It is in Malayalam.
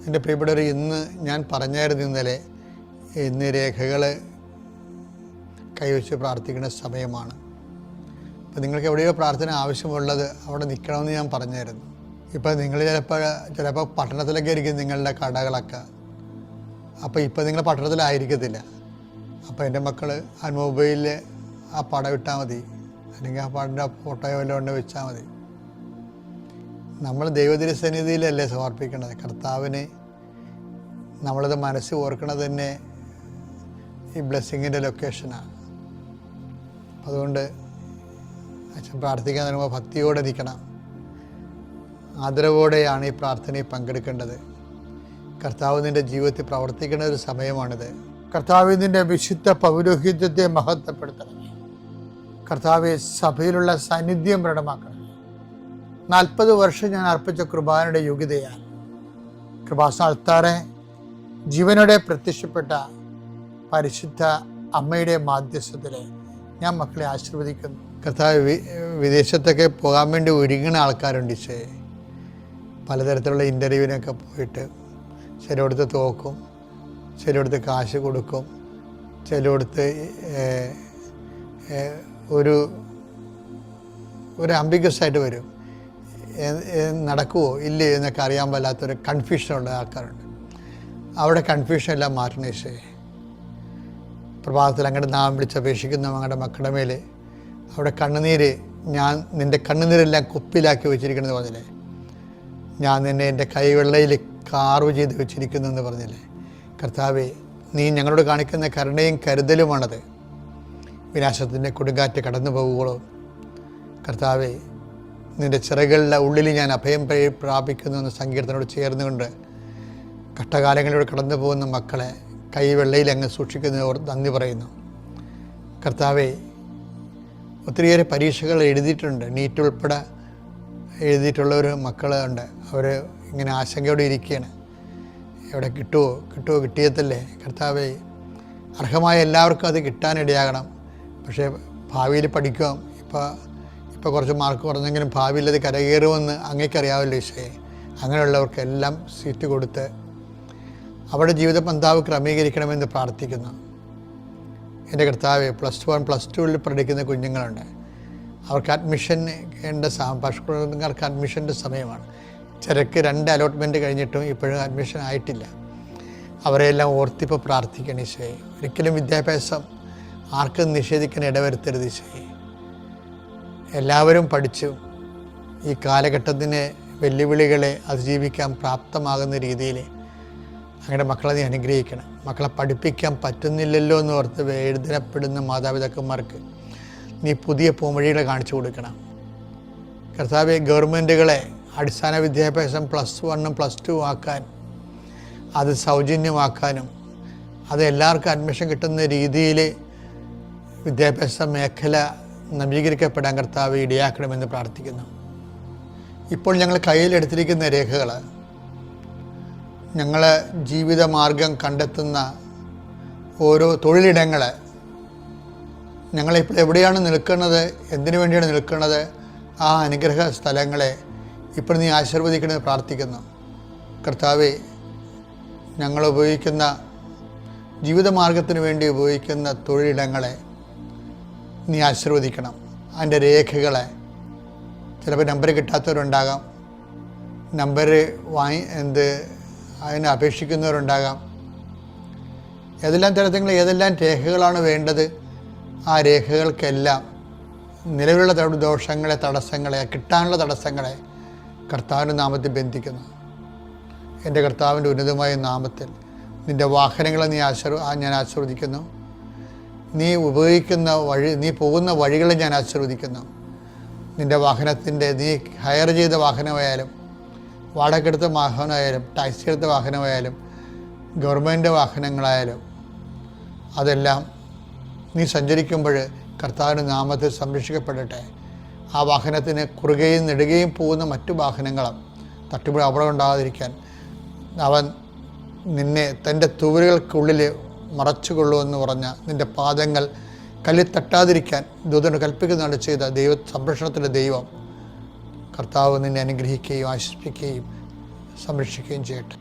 എൻ്റെ പ്രിയപ്പെട്ടവർ, ഇന്ന് ഞാൻ പറഞ്ഞായിരുന്നു ഇന്ന് രേഖകൾ കൈവച്ച് പ്രാർത്ഥിക്കുന്ന സമയമാണ്. അപ്പോൾ നിങ്ങൾക്ക് എവിടെയോ പ്രാർത്ഥന ആവശ്യമുള്ളത് അവിടെ നിൽക്കണമെന്ന് ഞാൻ പറഞ്ഞായിരുന്നു. ഇപ്പോൾ നിങ്ങൾ ചിലപ്പോൾ പട്ടണത്തിലൊക്കെ ആയിരിക്കും നിങ്ങളുടെ കടകളൊക്കെ. അപ്പോൾ ഇപ്പോൾ നിങ്ങൾ പട്ടണത്തിലായിരിക്കത്തില്ല. അപ്പോൾ എൻ്റെ മക്കൾ ആ മൊബൈലിൽ ആ പടം ഇട്ടാൽ മതി, അല്ലെങ്കിൽ ആ പടൻ്റെ ഫോട്ടോയോ വല്ലതും കൊണ്ട് വെച്ചാൽ മതി. നമ്മൾ ദൈവതിരുസന്നിധിയിലല്ലേ സമർപ്പിക്കേണ്ടത്. കർത്താവിന് നമ്മളത് മനസ്സ് ഓർക്കണത് തന്നെ ഈ ബ്ലെസ്സിങ്ങിൻ്റെ ലൊക്കേഷനാണ്. അതുകൊണ്ട് അച്ഛൻ പ്രാർത്ഥിക്കാൻ തുടങ്ങുമ്പോൾ ഭക്തിയോടെ നിൽക്കണം, ആദരവോടെയാണ് ഈ പ്രാർത്ഥനയിൽ പങ്കെടുക്കേണ്ടത്. കർത്താവ് നിൻ്റെ ജീവിതത്തിൽ പ്രവർത്തിക്കുന്ന ഒരു സമയമാണിത്. കർത്താവ് നിൻ്റെ വിശുദ്ധ പൗരോഹിത്യത്തെ മഹത്വപ്പെടുത്തണം. കർത്താവ് സഭയിലുള്ള സാന്നിധ്യം പ്രകടമാക്കണം. 40 വർഷം ഞാൻ അർപ്പിച്ച കൃപാനയുടെ യോഗ്യതയാൽ കൃപാസ്ഥാനത്താറെ ജീവനോടെ പ്രത്യക്ഷപ്പെട്ട പരിശുദ്ധ അമ്മയുടെ മാധ്യസ്ഥത്തിൽ ഞാൻ മക്കളെ ആശീർവദിക്കുന്നു. കർത്താവ് വിദേശത്തൊക്കെ പോകാൻ വേണ്ടി ഒരുങ്ങുന്ന ആൾക്കാരുണ്ട്. പലതരത്തിലുള്ള ഇൻ്റർവ്യൂവിനൊക്കെ പോയിട്ട് ചിലയിടത്ത് തോക്കും, ചിലയിടത്ത് കാശ് കൊടുക്കും, ചിലയിടത്ത് ഒരു അംബിഗസായിട്ട് വരും. നടക്കുമോ ഇല്ലേ എന്നൊക്കെ അറിയാൻ പാടില്ലാത്തൊരു കൺഫ്യൂഷനുള്ള ആൾക്കാരുണ്ട്. അവിടെ കൺഫ്യൂഷൻ എല്ലാം മാറ്റണേ. പ്രഭാതത്തിൽ അങ്ങോട്ട് നാം വിളിച്ചപേക്ഷിക്കുന്ന അങ്ങയുടെ മക്കളുടെ മേൽ അവിടെ കണ്ണുനീര്, ഞാൻ നിൻ്റെ കണ്ണുനീരെല്ലാം കുപ്പിയിലാക്കി വെച്ചിരിക്കണമെന്ന് പറഞ്ഞില്ലേ, ഞാൻ നിന്നെ എൻ്റെ കൈവെള്ളയിൽ കാർവ് ചെയ്ത് വെച്ചിരിക്കുന്നു എന്ന് പറഞ്ഞില്ലേ. കർത്താവേ, നീ ഞങ്ങളോട് കാണിക്കുന്ന കരുണയും കരുതലുമാണത്. വിനാശത്തിൻ്റെ കൊടുങ്കാറ്റ് കടന്നു പോകുകയുള്ളൂ. കർത്താവേ, നിൻ്റെ ചിറകളുടെ ഉള്ളിൽ ഞാൻ അഭയം പ്രാപിക്കുന്നു എന്ന സങ്കീർത്തനോട് ചേർന്നുകൊണ്ട് കഷ്ടകാലങ്ങളിലൂടെ കടന്നു പോകുന്ന മക്കളെ കൈവെള്ളയിൽ അങ്ങ് സൂക്ഷിക്കുന്നവർ നന്ദി പറയുന്നു. കർത്താവേ, ഒത്തിരിയേറെ പരീക്ഷകൾ എഴുതിയിട്ടുണ്ട്, നീറ്റ് ഉൾപ്പെടെ എഴുതിയിട്ടുള്ളവർ മക്കളുണ്ട്. അവർ ഇങ്ങനെ ആശങ്കയോടെ ഇരിക്കുകയാണ്, എവിടെ കിട്ടുമോ കിട്ടിയതല്ലേ. കർത്താവേ, അർഹമായ എല്ലാവർക്കും അത് കിട്ടാനിടയാകണം. പക്ഷേ ഭാവിയിൽ പഠിക്കാം, ഇപ്പോൾ കുറച്ച് മാർക്ക് കുറഞ്ഞെങ്കിലും ഭാവിയിൽ അത് കരകയറുമെന്ന് അങ്ങേക്കറിയാമല്ലോ ഈശോയെ. അങ്ങനെയുള്ളവർക്ക് എല്ലാം സീറ്റ് കൊടുത്ത് അവരുടെ ജീവിത പന്താവ് ക്രമീകരിക്കണമെന്ന് പ്രാർത്ഥിക്കുന്നു. എൻ്റെ കർത്താവെ, +1 +2 പഠിക്കുന്ന കുഞ്ഞുങ്ങളുണ്ട്. അവർക്ക് അഡ്മിഷൻ പശുക്കൾക്ക് അഡ്മിഷൻ്റെ സമയമാണ്. ചിലർക്ക് 2 അലോട്ട്മെൻറ്റ് കഴിഞ്ഞിട്ടും ഇപ്പോഴും അഡ്മിഷൻ ആയിട്ടില്ല. അവരെല്ലാം ഓർത്തിപ്പോൾ പ്രാർത്ഥിക്കണം ഈശോയെ. ഒരിക്കലും വിദ്യാഭ്യാസം ആർക്കും നിഷേധിക്കാൻ ഇടവരുത്തരുത് ഈശോയെ. എല്ലാവരും പഠിച്ചു ഈ കാലഘട്ടത്തിന് വെല്ലുവിളികളെ അതിജീവിക്കാൻ പ്രാപ്തമാകുന്ന രീതിയിൽ അങ്ങനെ മക്കളെ നീ അനുഗ്രഹിക്കണം. മക്കളെ പഠിപ്പിക്കാൻ പറ്റുന്നില്ലല്ലോ എന്ന് ഓർത്ത് വേദനപ്പെടുന്ന മാതാപിതാക്കന്മാർക്ക് നീ പുതിയ പോംവഴികളെ കാണിച്ചു കൊടുക്കണം. കർത്താവെ, ഗവൺമെൻറ്റുകളെ അടിസ്ഥാന വിദ്യാഭ്യാസം +1 +2 ആക്കാൻ, അത് സൗജന്യമാക്കാനും അത് എല്ലാവർക്കും അഡ്മിഷൻ കിട്ടുന്ന രീതിയിൽ വിദ്യാഭ്യാസ മേഖല നവീകരിക്കപ്പെടാൻ കർത്താവ് ഇടയാക്കണമെന്ന് പ്രാർത്ഥിക്കുന്നു. ഇപ്പോൾ ഞങ്ങൾ കയ്യിലെടുത്തിരിക്കുന്ന രേഖകൾ ഞങ്ങൾ ജീവിതമാർഗം കണ്ടെത്തുന്ന ഓരോ തൊഴിലിടങ്ങൾ, ഞങ്ങളിപ്പോൾ എവിടെയാണ് നിൽക്കുന്നത്, എന്തിനു വേണ്ടിയാണ് നിൽക്കുന്നത്, ആ അനുഗ്രഹ സ്ഥലങ്ങളെ ഇപ്പോൾ നീ ആശീർവദിക്കണമെന്ന് പ്രാർത്ഥിക്കുന്നു. കർത്താവെ, ഞങ്ങൾ ഉപയോഗിക്കുന്ന ജീവിതമാർഗത്തിന് വേണ്ടി ഉപയോഗിക്കുന്ന തൊഴിലിടങ്ങളെ നീ ആശീർവദിക്കണം. അതിൻ്റെ രേഖകളെ, ചിലപ്പോൾ നമ്പർ കിട്ടാത്തവരുണ്ടാകാം, നമ്പർ അതിനെ അപേക്ഷിക്കുന്നവരുണ്ടാകാം. ഏതെല്ലാം തരത്തിൽ ഏതെല്ലാം രേഖകളാണ് വേണ്ടത്, ആ രേഖകൾക്കെല്ലാം നിലവിലുള്ള ദോഷങ്ങളെ, തടസ്സങ്ങളെ, കിട്ടാനുള്ള തടസ്സങ്ങളെ കർത്താവിൻ്റെ നാമത്തിൽ ബന്ധിക്കുന്നു. എൻ്റെ കർത്താവിൻ്റെ ഉന്നതമായ നാമത്തിൽ നിൻ്റെ വാഹനങ്ങളെ ഞാൻ ആശീർവദിക്കുന്നു. നീ ഉപയോഗിക്കുന്ന നീ പോകുന്ന വഴികളെ ഞാൻ ആശീർവദിക്കുന്നു. നിൻ്റെ വാഹനത്തിൻ്റെ, നീ ഹയർ ചെയ്ത വാഹനമായാലും, വാടകയ്ക്കെടുത്ത വാഹനമായാലും, ടാക്സി എടുത്ത വാഹനമായാലും, ഗവൺമെൻറ് വാഹനങ്ങളായാലും, അതെല്ലാം നീ സഞ്ചരിക്കുമ്പോൾ കർത്താവിൻ്റെ നാമത്തിൽ സംരക്ഷിക്കപ്പെടട്ടെ. ആ വാഹനത്തിന് കുറുകയും നെടുകയും പോകുന്ന മറ്റു വാഹനങ്ങളും തട്ടുപിടി അപകടം ഉണ്ടാകാതിരിക്കാൻ അവൻ നിന്നെ തൻ്റെ തൂവലുകൾക്കുള്ളിൽ മറച്ചുകൊള്ളുമെന്ന് പറഞ്ഞ നിൻ്റെ പാദങ്ങൾ കല്ലിൽ തട്ടാതിരിക്കാൻ ദൂതന് കൽപ്പിക്കുന്നതാണ് ചെയ്ത സംരക്ഷണത്തിൻ്റെ ദൈവം കർത്താവ് നിന്നെ അനുഗ്രഹിക്കുകയും ആശ്വസിപ്പിക്കുകയും സംരക്ഷിക്കുകയും ചെയ്യട്ടെ.